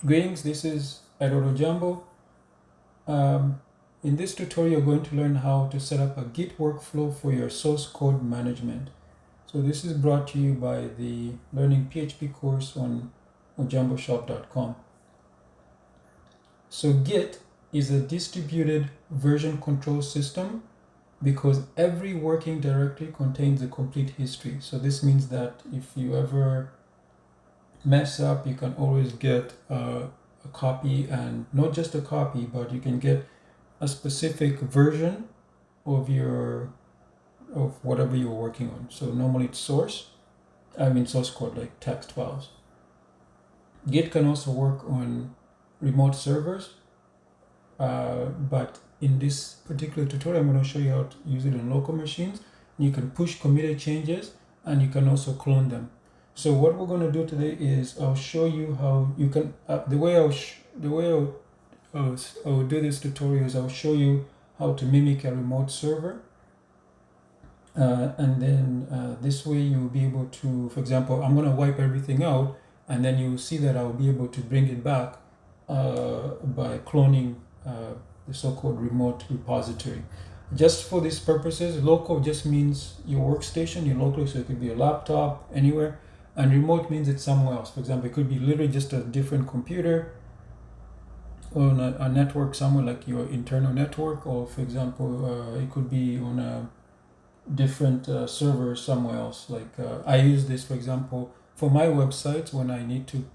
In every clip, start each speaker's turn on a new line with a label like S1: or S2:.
S1: Greetings, this is Edodo Jumbo. In this tutorial, you're going to learn how to set up a Git workflow for your source code management. So this is brought to you by the Learning PHP course on ojamboshop.com. So Git is a distributed version control system because every working directory contains a complete history. So this means that if you ever mess up, you can always get a copy, and not just a copy, but you can get a specific version of whatever you're working on. So normally it's source code, like text files. Git can also work on remote servers, but in this particular tutorial, I'm going to show you how to use it on local machines. You can push committed changes, and you can also clone them. So what we're going to do today is I'll show you how you can. The way I'll do this tutorial is I'll show you how to mimic a remote server, and then this way you'll be able to, for example, I'm going to wipe everything out, and then you'll see that I'll be able to bring it back by cloning the so-called remote repository. Just for these purposes, local just means your workstation, your local, so it could be a laptop, anywhere, and remote means it's somewhere else. For example, it could be literally just a different computer on a network somewhere, like your internal network, or for example, it could be on a different server somewhere else. Like I use this, for example, for my websites when I need to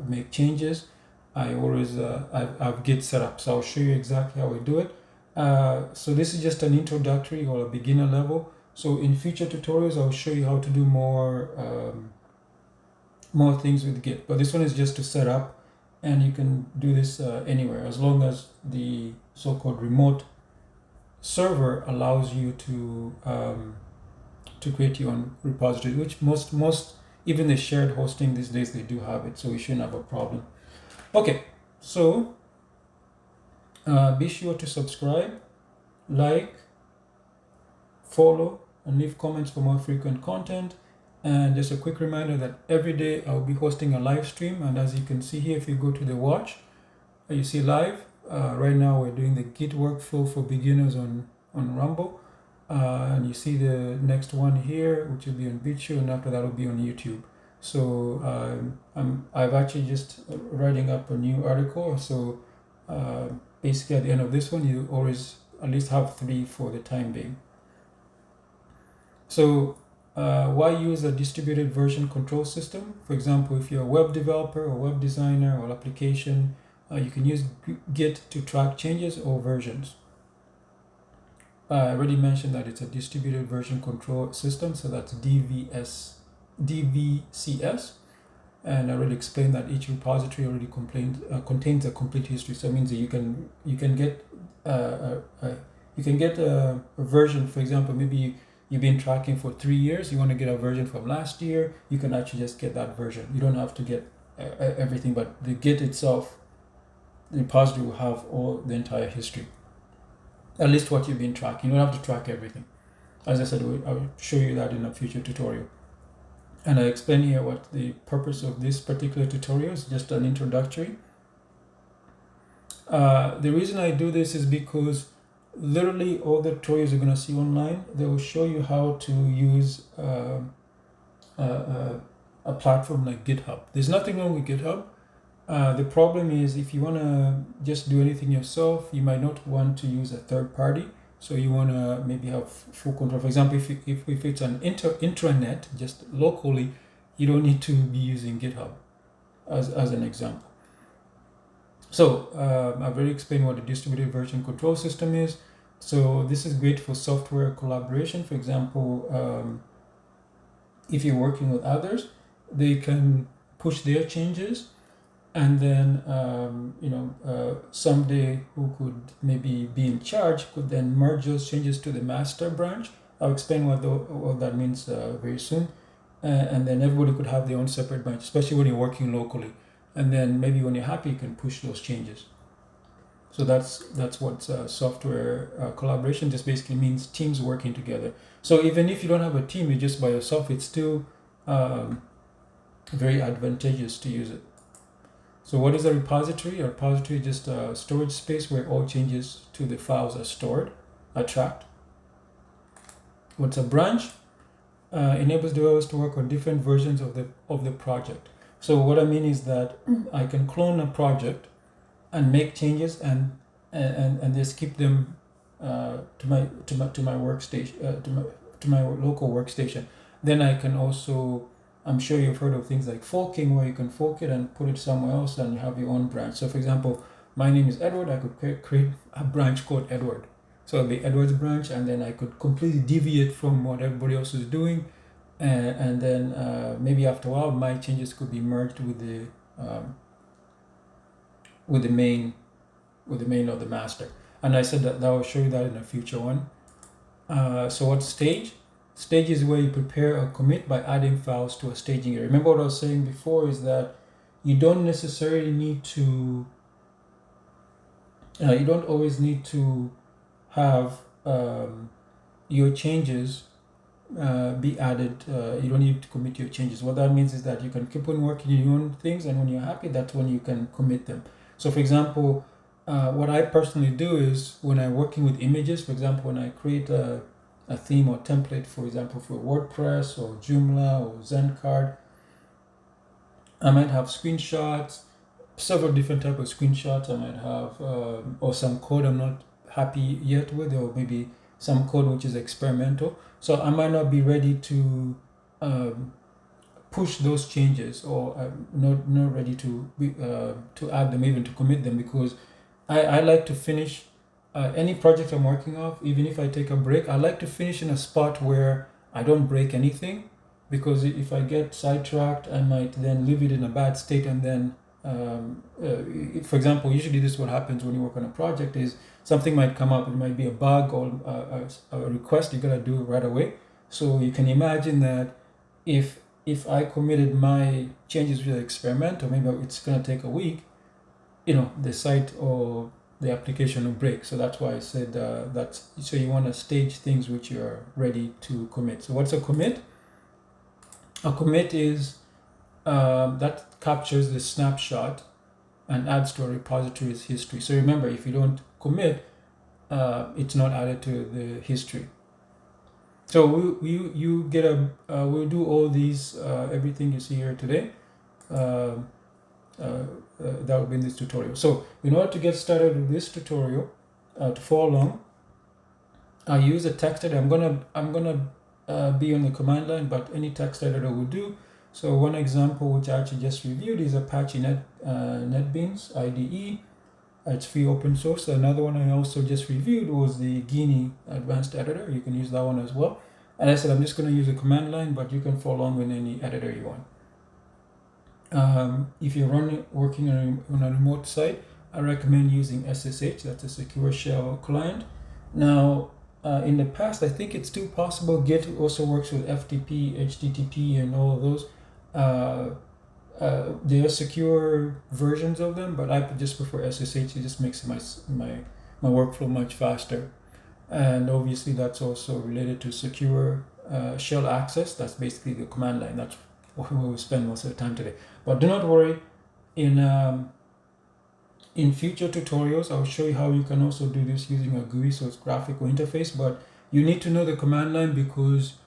S1: make changes. I always I've Git set up, so I'll show you exactly how I do it. So this is just an introductory or a beginner level. So in future tutorials, I'll show you how to do more things with Git. But this one is just to set up, and you can do this anywhere as long as the so-called remote server allows you to create your own repository, which most even the shared hosting these days, they do have it, so we shouldn't have a problem. Okay, so be sure to subscribe, like, follow, and leave comments for more frequent content. And just a quick reminder that every day I'll be hosting a live stream, and as you can see here, if you go to the watch, you see live. Right now we're doing the Git Workflow for Beginners on Rumble, and you see the next one here, which will be on BitChute, and after that will be on YouTube. So I've actually just writing up a new article. So basically at the end of this one, you always at least have 3 for the time being. So why use a distributed version control system? For example, if you're a web developer or web designer or application, you can use Git to track changes or versions. I already mentioned that it's a distributed version control system, so that's DVCS. And I already explained that each repository already contains a complete history. So it means that you can get a version. For example, maybe you've been tracking for 3 years. You want to get a version from last year. You can actually just get that version. You don't have to get everything, but the Git itself, the repository will have all the entire history, at least what you've been tracking. You don't have to track everything. As I said, I'll show you that in a future tutorial. And I explain here what the purpose of this particular tutorial is, just an introductory. The reason I do this is because literally all the tutorials you're going to see online, they will show you how to use a platform like GitHub. There's nothing wrong with GitHub. The problem is if you want to just do anything yourself, you might not want to use a third party. So you want to maybe have full control. For example, if it's an intranet, just locally, you don't need to be using GitHub as an example. So I've already explained what a distributed version control system is. So this is great for software collaboration. For example, if you're working with others, they can push their changes, and then someday who could maybe be in charge could then merge those changes to the master branch. I'll explain what that means very soon. And then everybody could have their own separate branch, especially when you're working locally. And then maybe when you're happy, you can push those changes. So that's what software collaboration just basically means, teams working together. So even if you don't have a team, you're just by yourself, it's still very advantageous to use it. So what is a repository? A repository is just a storage space where all changes to the files are stored, are tracked. What's a branch? Enables developers to work on different versions of the project. So what I mean is that I can clone a project and make changes and just keep them to my workstation, to my local workstation. Then I can also, I'm sure you've heard of things like forking, where you can fork it and put it somewhere else and you have your own branch. So for example, my name is Edward. I could create a branch called Edward. So it'll be Edward's branch, and then I could completely deviate from what everybody else is doing, and then maybe after a while my changes could be merged with the main or the master. And I said that I will show you that in a future one. So what's stage? Stage is where you prepare a commit by adding files to a staging area. Remember what I was saying before is that you don't necessarily need to, you don't always need to have your changes be added. You don't need to commit your changes. What that means is that you can keep on working your own things, and when you're happy, that's when you can commit them. So for example, what I personally do is when I'm working with images, for example, when I create a theme or template, for example, for WordPress or Joomla or ZenCard, I might have screenshots, several different types of screenshots. I might have, or some code I'm not happy yet with, or maybe some code which is experimental. So I might not be ready to push those changes, or not ready to add them, even to commit them, because I like to finish any project I'm working off. Even if I take a break, I like to finish in a spot where I don't break anything, because if I get sidetracked, I might then leave it in a bad state, and then for example, usually this is what happens when you work on a project is something might come up. It might be a bug or a request you gotta do right away. So you can imagine that if I committed my changes with experimental, maybe it's gonna take a week, the site or the application will break. So that's why I said so you want to stage things which you're ready to commit. So what's a commit? A commit is that captures the snapshot and adds to a repository's history. So remember, if you don't commit, it's not added to the history. So we'll do all these, everything you see here today. That will be in this tutorial. So in order to get started with this tutorial, to follow along, I use a text editor. I'm gonna be on the command line, but any text editor will do. So one example which I actually just reviewed is Apache NetBeans IDE. It's free, open source. Another one I also just reviewed was the Guinea advanced editor. You can use that one as well. And I said I'm just going to use a command line, but you can follow along with any editor you want. If you're working on a remote site, I recommend using SSH. That's a secure shell client. Now, in the past, I think it's still possible. Git also works with FTP, HTTP, and all of those. There are secure versions of them, but I just prefer SSH. It just makes my workflow much faster. And obviously, that's also related to secure shell access. That's basically the command line. That's where we'll spend most of the time today. But do not worry. In future tutorials, I'll show you how you can also do this using a GUI, so it's graphical interface. But you need to know the command line, because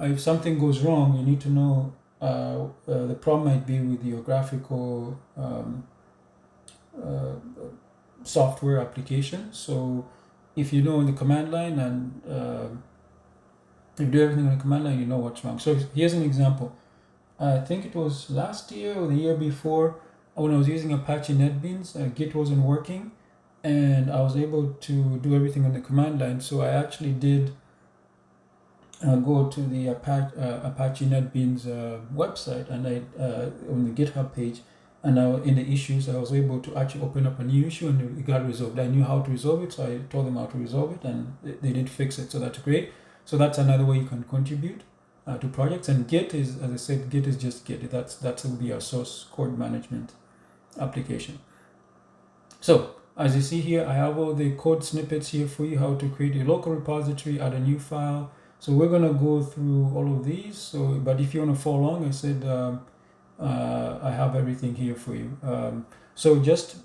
S1: if something goes wrong, you need to know the problem might be with your graphical software application. So if you know the command line and if you do everything on the command line, you know what's wrong. So here's an example. I think it was last year or the year before, when I was using Apache NetBeans, Git wasn't working, and I was able to do everything on the command line. So I actually did go to the Apache NetBeans website, and I on the GitHub page, and in the issues, I was able to actually open up a new issue, and it got resolved. I knew how to resolve it, so I told them how to resolve it, and they did fix it. So that's great. So that's another way you can contribute to projects. And Git is, as I said, Git is just Git. That will be our source code management application. So as you see here, I have all the code snippets here for you, how to create a local repository, add a new file. So we're going to go through all of these. So, but if you want to follow along, I said I have everything here for you. So just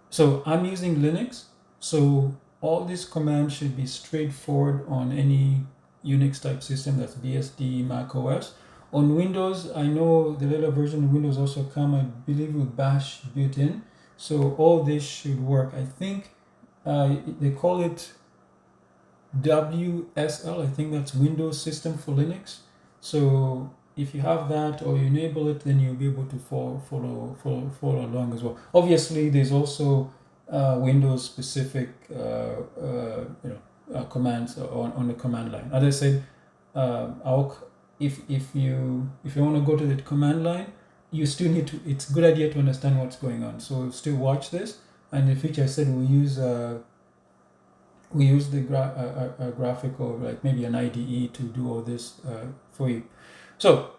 S1: so I'm using Linux, so all these commands should be straightforward on any Unix type system, that's BSD, Mac OS. On Windows, I know the later version of Windows also come, I believe, with Bash built in. So all this should work. I think they call it WSL, I think that's Windows System for Linux. So if you have that or you enable it, then you'll be able to follow along as well. Obviously, there's also Windows specific commands on the command line. As I said, if you want to go to the command line, you still need to. It's a good idea to understand what's going on. So still watch this. And in the future, I said we use the graphical, like maybe an IDE to do all this for you. So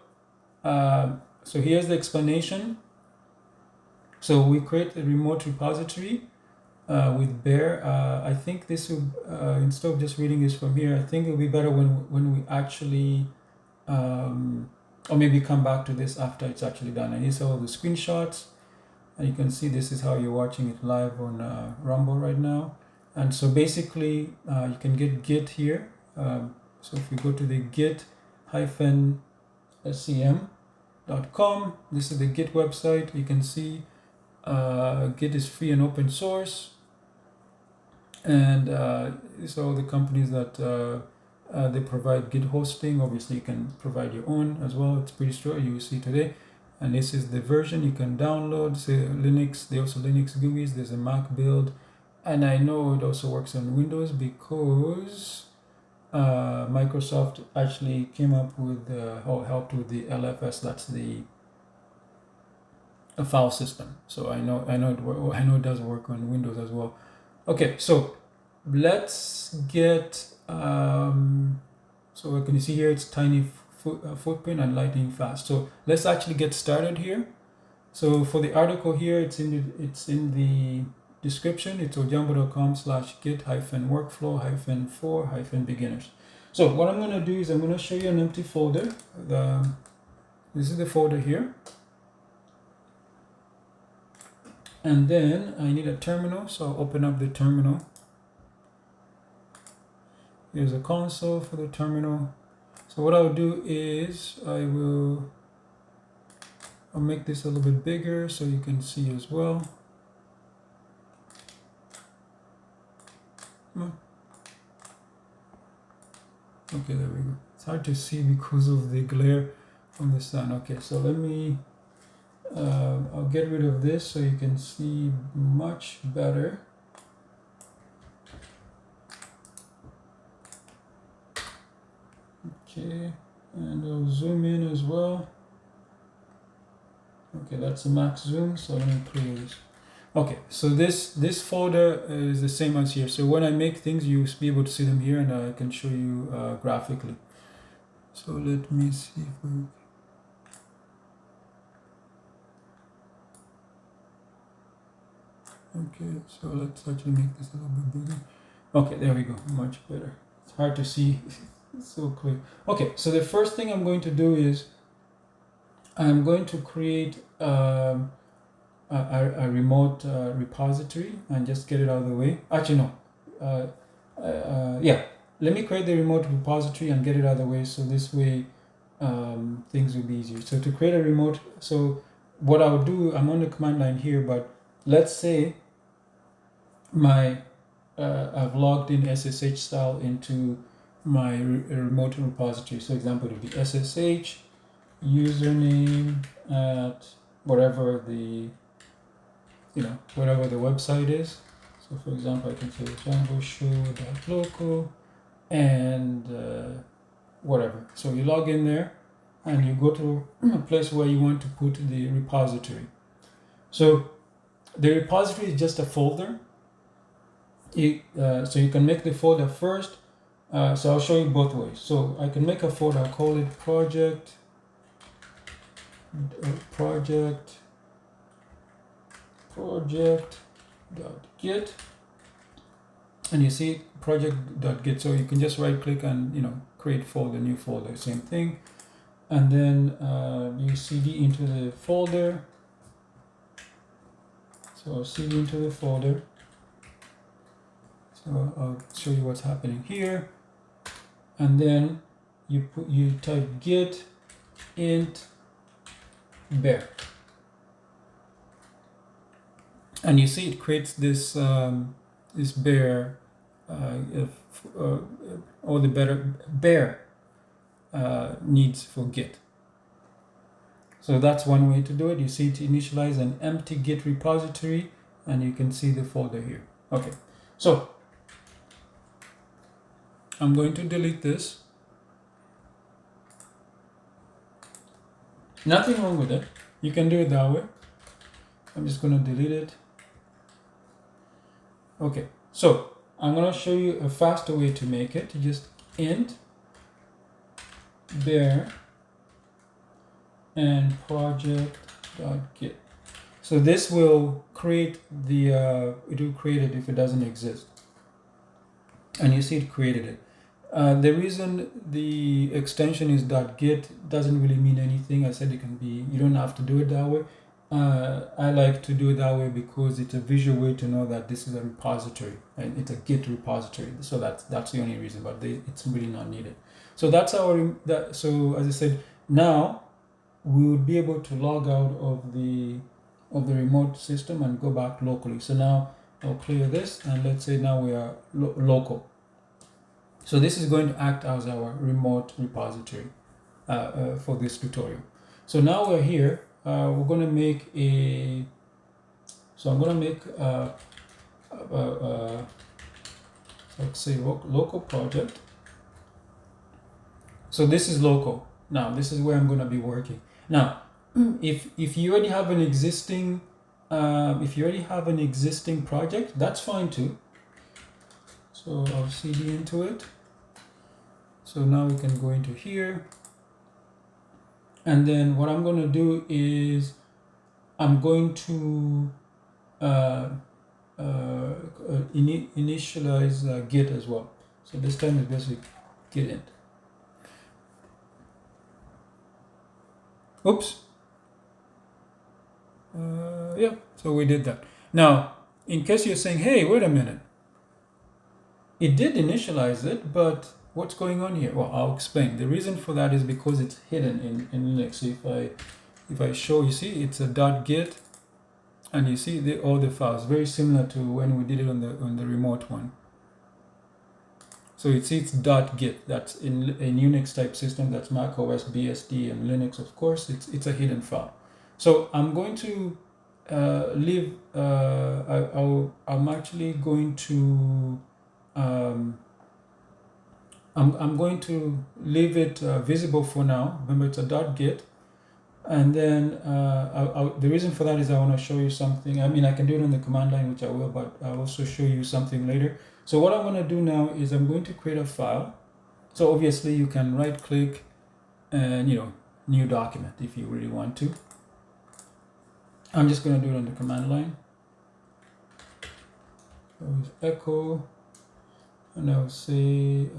S1: so here's the explanation. So we create a remote repository with Bear. I think this will, instead of just reading this from here, I think it'll be better when we actually, or maybe come back to this after it's actually done. And here's all the screenshots. And you can see this is how you're watching it live on Rumble right now. And so basically, you can get Git here. So if we go to the git-scm.com, this is the Git website. You can see Git is free and open source. And these are all the companies that they provide Git hosting. Obviously, you can provide your own as well. It's pretty straightforward, you will see today. And this is the version you can download. Say Linux, they also Linux GUIs. There's a Mac build. And I know it also works on Windows because Microsoft actually came up with, helped with the LFS. That's a file system. So I know it does work on Windows as well. Okay, so let's get. So can you see here? It's tiny footprint and lightning fast. So let's actually get started here. So for the article here, it's in the description. It's ojambo.com/git-workflow-for-beginners. So what I'm going to do is I'm going to show you an empty folder. This is the folder here. And then I need a terminal, so I'll open up the terminal. Here's a console for the terminal. So what I'll do is I'll make this a little bit bigger so you can see as well. Okay, there we go. It's hard to see because of the glare from the sun. Okay, so let me, I'll get rid of this so you can see much better. Okay, and I'll zoom in as well. Okay, that's a max zoom, so let me clear this. Okay, so this folder is the same as here. So when I make things, you'll be able to see them here, and I can show you graphically. So let me see if we... Okay, so let's actually make this a little bit bigger. Okay, there we go, much better. It's hard to see, it's so clear. Okay, so the first thing I'm going to do is I'm going to create a remote repository and just get it out of the way. Actually, no. Yeah, let me create the remote repository and get it out of the way, so this way things will be easier. So to create a remote, so what I'll do, I'm on the command line here, but let's say I've logged in SSH style into my remote repository. So example would be SSH username at whatever the whatever the website is. So for example, I can say django-show.local and whatever. So you log in there and you go to a place where you want to put the repository. So the repository is just a folder. So you can make the folder first. So I'll show you both ways. So I can make a folder. I'll call it project.git, and you see project.git. So you can just right click and create folder, new folder, same thing. and then you cd into the folder. So cd into the folder. So I'll show you what's happening here, and then you type git int bear, and you see it creates this this bear, all the bear needs for Git. So that's one way to do it. You see it initialize an empty Git repository, and you can see the folder here. Okay, so I'm going to delete this. Nothing wrong with it. You can do it that way. I'm just going to delete it. Okay, so I'm going to show you a faster way to make it. You just int bear and project.git. So this will create the it will create it if it doesn't exist, and you see it created it. The reason the extension is .git doesn't really mean anything. I said it can be, you don't have to do it that way. I like to do it that way because it's a visual way to know that this is a repository and it's a Git repository. So that's the only reason, but it's really not needed. So that's our so as I said, now we would be able to log out of the remote system and go back locally. So now I'll clear this, and let's say now we are local. So this is going to act as our remote repository for this tutorial. So now we're here. We're going to make a. So I'm going to make let's say local project. So this is local. Now this is where I'm going to be working. Now, if you already have an existing project, that's fine too. So I'll cd into it. So now we can go into here, and then what I'm going to do is I'm going to initialize Git as well. So this time it's basically git int. Oops. Yeah, so we did that. Now, in case you're saying, hey, wait a minute, it did initialize it, but what's going on here? Well, I'll explain. The reason for that is because it's hidden in Linux. So if I show, you see it's a .git, and you see all the files, very similar to when we did it on the remote one. So you see it's .git. That's in a Unix type system. That's Mac OS, BSD, and Linux, of course. It's a hidden file. So I'm going to leave. I'm actually going to. I'm going to leave it visible for now. Remember, it's a .git, and then the reason for that is I want to show you something. I mean, I can do it on the command line, which I will, but I'll also show you something later. So what I'm going to do now is I'm going to create a file. So obviously you can right click and new document if you really want to. I'm just going to do it on the command line. So echo, and I'll say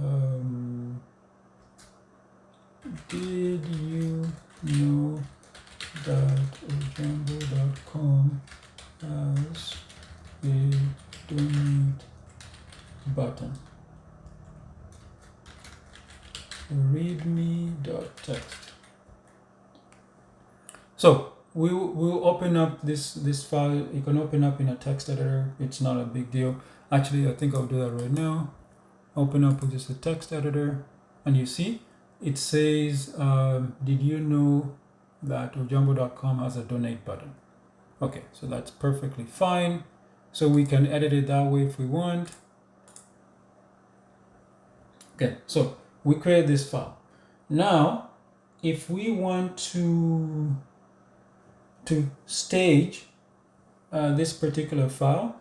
S1: did you know that ojambo.com has a donate button? readme.txt. So we'll open up this file. You can open up in a text editor. It's not a big deal. Actually, I think I'll do that right now. Open up with just a text editor, and you see it says, did you know that ojambo.com has a donate button? Okay, so that's perfectly fine. So we can edit it that way if we want. Okay, so we create this file. Now, if we want to stage this particular file,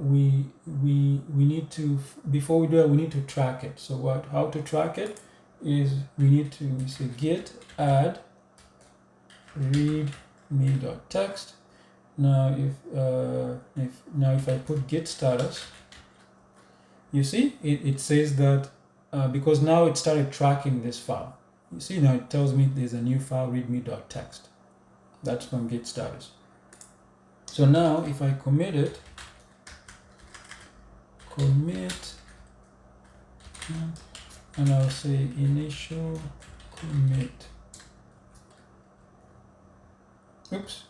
S1: we need to, before we do it, we need to track it. So how to track it is we need to say git add readme.txt. Now if I put git status, you see it says that because now it started tracking this file. You see now it tells me there's a new file readme.txt. That's from Git status. So now if I commit it, commit, and I'll say initial commit. Oops.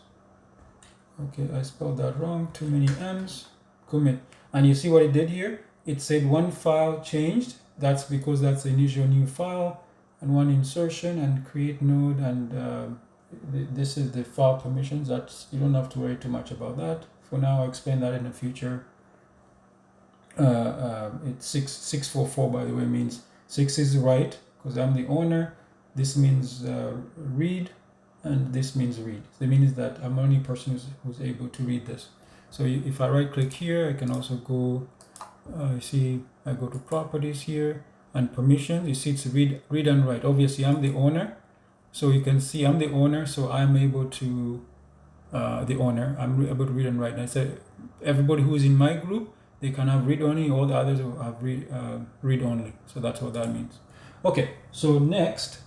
S1: Okay, I spelled that wrong. Too many M's. Commit. And you see what it did here? It said one file changed. That's because that's the initial new file, and one insertion and create node, and this is the file permissions. That's, you don't have to worry too much about that. For now, I'll explain that in the future. It's 644, by the way, means 6 is right because I'm the owner. This means read, and this means read. So it means that I'm the only person who's able to read this. So if I right click here, I can also go, you see, I go to properties here and permissions. You see it's read and write. Obviously, I'm the owner. So you can see I'm the owner, so I'm able to, I'm able to read and write. And I said everybody who is in my group, they can have read only, all the others will have read only. So that's what that means. Okay, so next,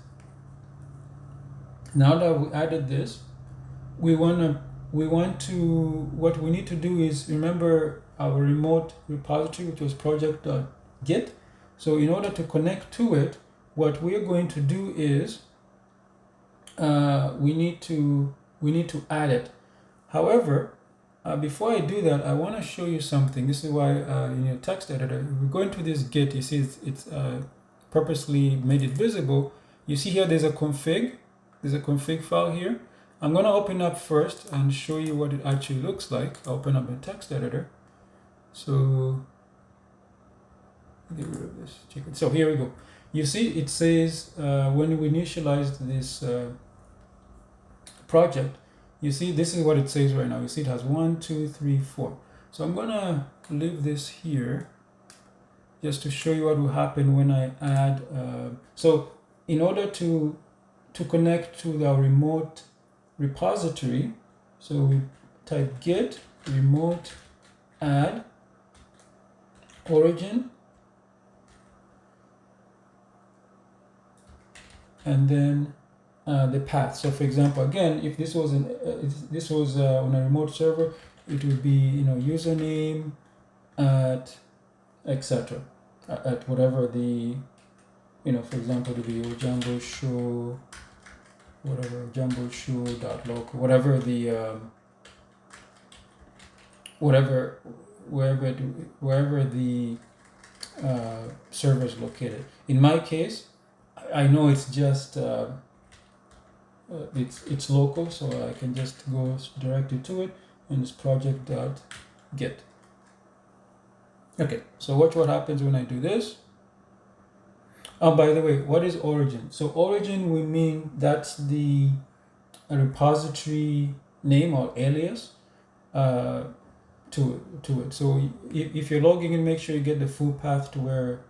S1: now that we added this, what we need to do is remember our remote repository, which was project.git. So in order to connect to it, what we're going to do is we need to add it. However, before I do that, I want to show you something. This is why in your text editor, if we go into this Git, you see it's purposely made it visible. You see here there's a config. There's a config file here. I'm going to open up first and show you what it actually looks like. I'll open up the text editor. So get rid of this. So here we go. You see it says when we initialized this project, you see this is what it says right now. You see it has 1, 2, 3, 4. So I'm gonna leave this here just to show you what will happen when I add. So in order to connect to our remote repository, so we type git remote add origin, and then the path. So for example, again, if this was on a remote server, it would be username at etc. At whatever the for example, it would be Jumbo Show, whatever, Jumbo Show.local, whatever the wherever the server is located. In my case, I know it's just it's local, so I can just go directly to it, and it's project.git. Okay, so watch what happens when I do this. Oh, by the way, what is origin? So origin, we mean that's the repository name or alias to it. So if you're logging in, make sure you get the full path to where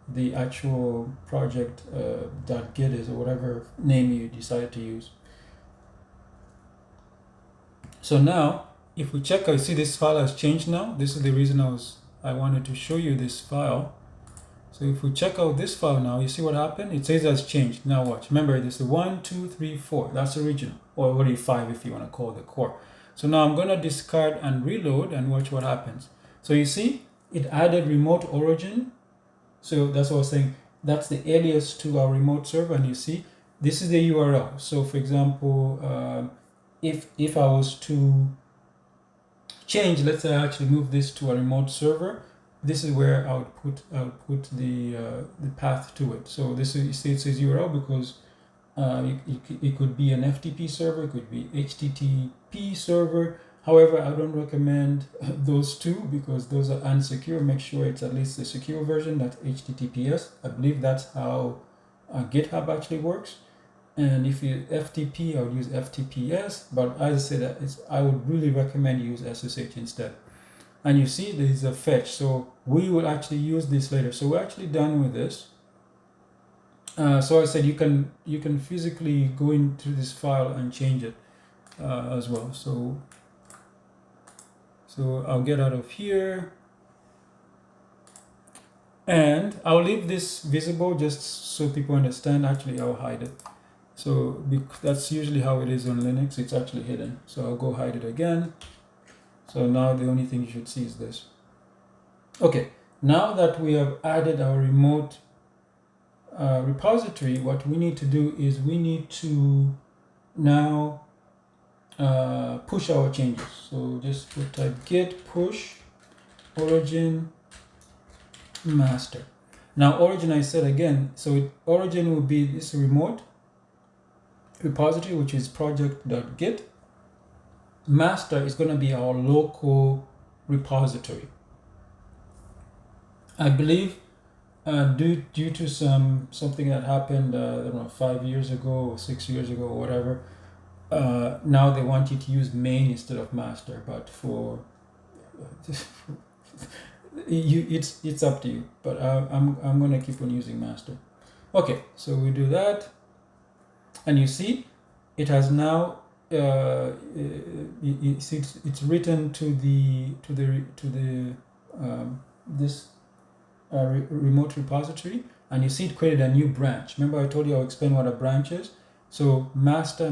S1: the actual project .git is, or whatever name you decided to use. So now, if we check, I see this file has changed now. This is the reason I wanted to show you this file. So if we check out this file now, you see what happened? It says it has changed. Now watch. Remember, this is 1, 2, 3, 4. That's original, or what is 5 if you want to call the core. So now I'm going to discard and reload and watch what happens. So you see, it added remote origin. So that's what I was saying. That's the alias to our remote server, and you see, this is the URL. So for example, if I was to change, let's say I actually move this to a remote server, this is where I would put the path to it. So this is, you see, it says URL because it could be an FTP server, it could be HTTP server. However, I don't recommend those two because those are unsecure. Make sure it's at least the secure version, that's HTTPS. I believe that's how GitHub actually works. And if you FTP, I would use FTPS. But as I said, I would really recommend you use SSH instead. And you see there is a fetch, so we will actually use this later. So we're actually done with this. So I said you can physically go into this file and change it as well. So I'll get out of here. And I'll leave this visible just so people understand. Actually, I'll hide it. So that's usually how it is on Linux. It's actually hidden. So I'll go hide it again. So now the only thing you should see is this. Okay, now that we have added our remote repository, what we need to do is we need to now push our changes. So just type git push origin master. Now origin, I said again, so origin will be this remote repository, which is project.git. Master is going to be our local repository. I believe due to something that happened, I don't know, 5 years ago or 6 years ago or whatever, now they want you to use main instead of master. But for it's up to you. But I'm gonna keep on using master. Okay, so we do that, and you see, it has now it's written to the this remote repository, and you see it created a new branch. Remember I told you I'll explain what a branch is? So master.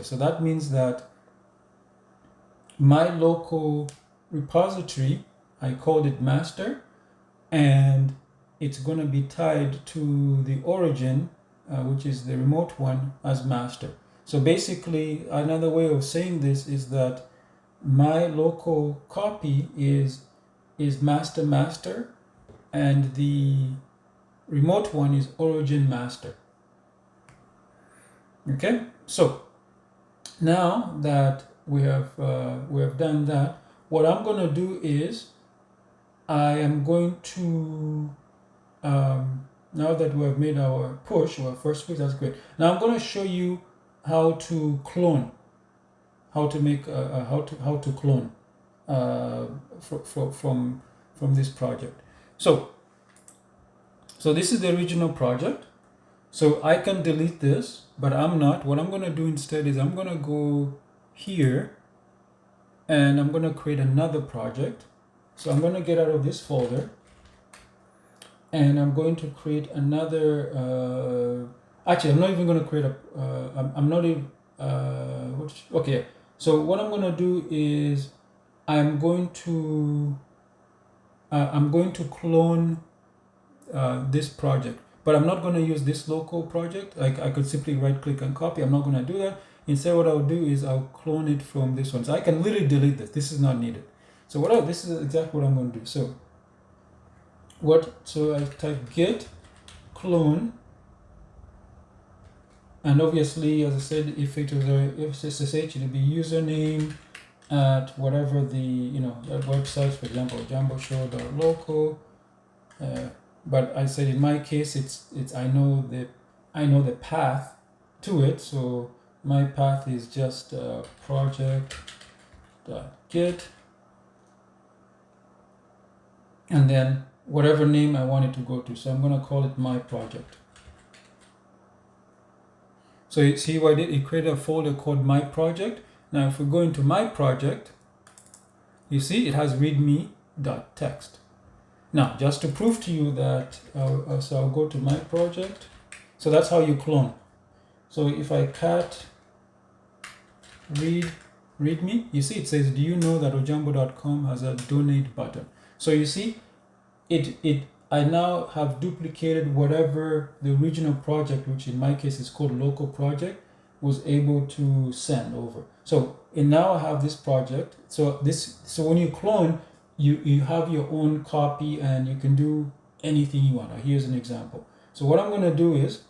S1: So that means that my local repository, I called it master, and it's going to be tied to the origin, which is the remote one, as master. So basically, another way of saying this is that my local copy is master, and the remote one is origin master. Okay, so now that we have done that, what I'm going to do is I am going to now that we have made our push, our first push, that's great. Now I'm going to show you how to clone, how to make how to clone from this project. So this is the original project. So I can delete this, but I'm not. What I'm going to do instead is I'm going to go here and I'm going to create another project. So I'm going to get out of this folder and I'm going to create another, actually I'm not even going to create a, I'm not even, okay. So what I'm going to do is I'm going to clone this project, but I'm not going to use this local project. Like I could simply right click and copy. I'm not going to do that. Instead, what I'll do is I'll clone it from this one. So I can literally delete this. This is not needed. So this is exactly what I'm going to do. So I type git clone, and obviously, as I said, if it was if SSH, it would be username at whatever the website, for example, jamboshow.local. But I said in my case, it's I know the path to it, so my path is just project.git, and then whatever name I want it to go to. So I'm going to call it my project. So you see what I did? It created a folder called my project. Now if we go into my project, you see it has readme.txt. Now, just to prove to you that, so I'll go to my project. So that's how you clone. So if I cat readme, you see it says, do you know that ojambo.com has a donate button? So you see, I now have duplicated whatever the original project, which in my case is called local project, was able to send over. So now I have this project. So when you clone, you have your own copy and you can do anything you want. Now, here's an example. So what I'm going to do is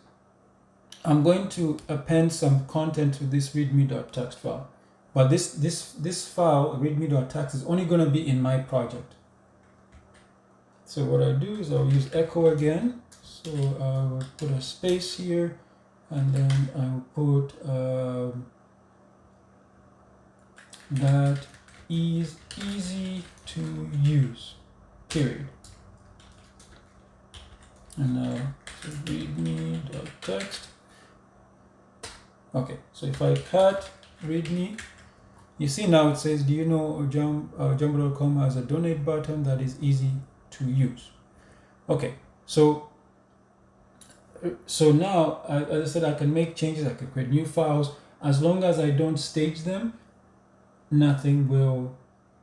S1: I'm going to append some content to this readme.txt file. But this file, readme.txt, is only going to be in my project. So what I do is I'll use echo again. So I'll put a space here, and then I'll put that is easy to use, period. And now so readme.txt. Okay, so if I cat readme, you see now it says, do you know Jumbo.com has a donate button that is easy to use? Okay, So now, as I said, I can make changes, I can create new files. As long as I don't stage them, nothing will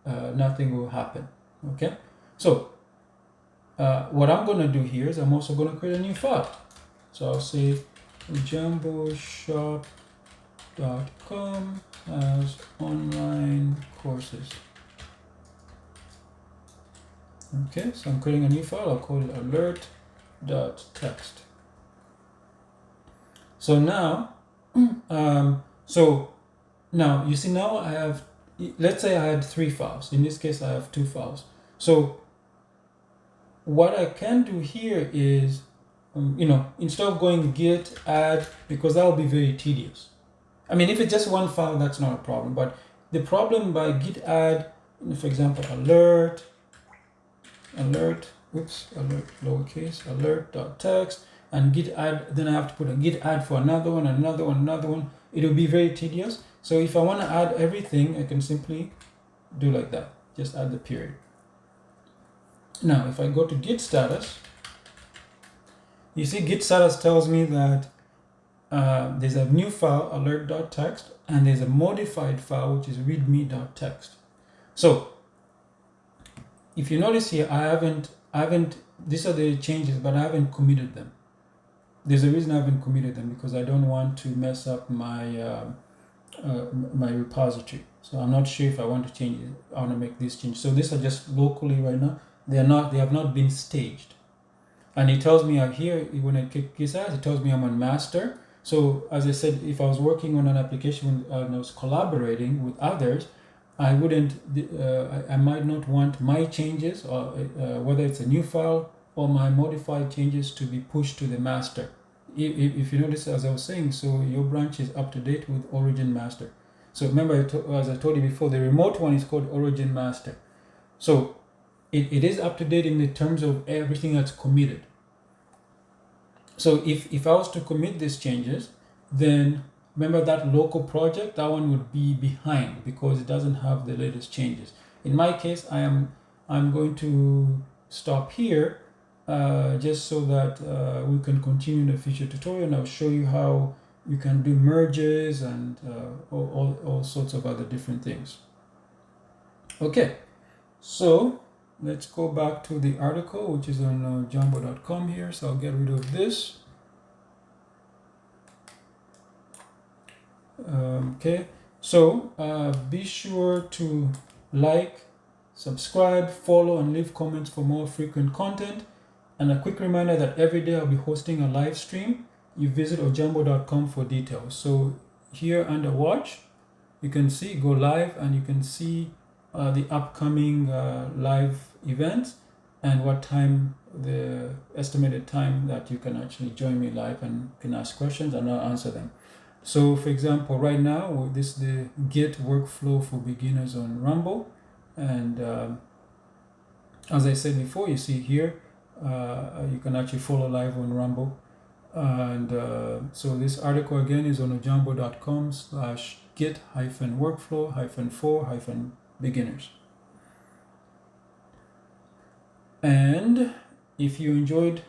S1: happen. Okay, so what I'm going to do here is I'm also going to create a new file. So I'll say jamboshop.com as online courses. Okay, so I'm creating a new file. I'll call it alert.txt. So now, now you see, now I have, let's say I had 3 files. In this case, I have 2 files. So what I can do here is, instead of going git add, because that will be very tedious. I mean, if it's just 1 file, that's not a problem. But the problem by git add, for example, alert lowercase, alert.txt, and git add, then I have to put a git add for another one. It will be very tedious. So if I want to add everything, I can simply do like that. Just add the period. Now, if I go to git status, you see git status tells me that there's a new file, alert.txt, and there's a modified file, which is readme.txt. So if you notice here, I haven't, these are the changes, but I haven't committed them. There's a reason I haven't committed them, because I don't want to mess up my my repository. So I'm not sure if I want to change it. I want to make this change. So these are just locally right now. They have not been staged. And it tells me out here, when I click this as, it tells me I'm on master. So as I said, if I was working on an application and I was collaborating with others, I wouldn't, I might not want my changes, or whether it's a new file or my modified changes, to be pushed to the master. If you notice, as I was saying, so your branch is up to date with origin master. So remember, as I told you before, the remote one is called origin master. So it is up to date in the terms of everything that's committed. So if I was to commit these changes, then remember that local project, that one would be behind because it doesn't have the latest changes. In my case, I'm going to stop here just so that we can continue in the future tutorial, and I'll show you how you can do merges and all sorts of other different things. Okay, so let's go back to the article, which is on jambo.com here. So I'll get rid of this. Okay, so be sure to like, subscribe, follow, and leave comments for more frequent content. And a quick reminder that every day I'll be hosting a live stream. You visit ojambo.com for details. So here under watch, you can see go live, and you can see the upcoming live events and what time, the estimated time that you can actually join me live and can ask questions, and I'll answer them. So for example, right now, this is the Git Workflow For Beginners on Rumble. And as I said before, you see here, you can actually follow live on Rumble. And so this article again is on ojambo.com/git-workflow-for-beginners. And if you enjoyed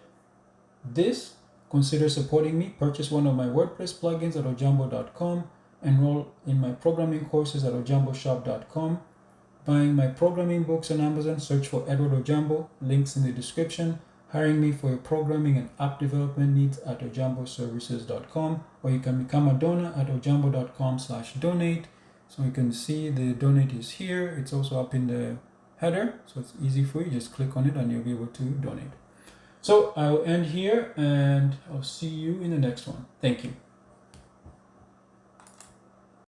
S1: this, consider supporting me. Purchase one of my WordPress plugins at ojambo.com. Enroll in my programming courses at ojamboshop.com. Buying my programming books on Amazon, search for Edward Ojambo, links in the description. Hiring me for your programming and app development needs at ojamboservices.com, or you can become a donor at ojambo.com/donate. So you can see the donate is here. It's also up in the header, so it's easy for you. Just click on it and you'll be able to donate. So I'll end here, and I'll see you in the next one. Thank you.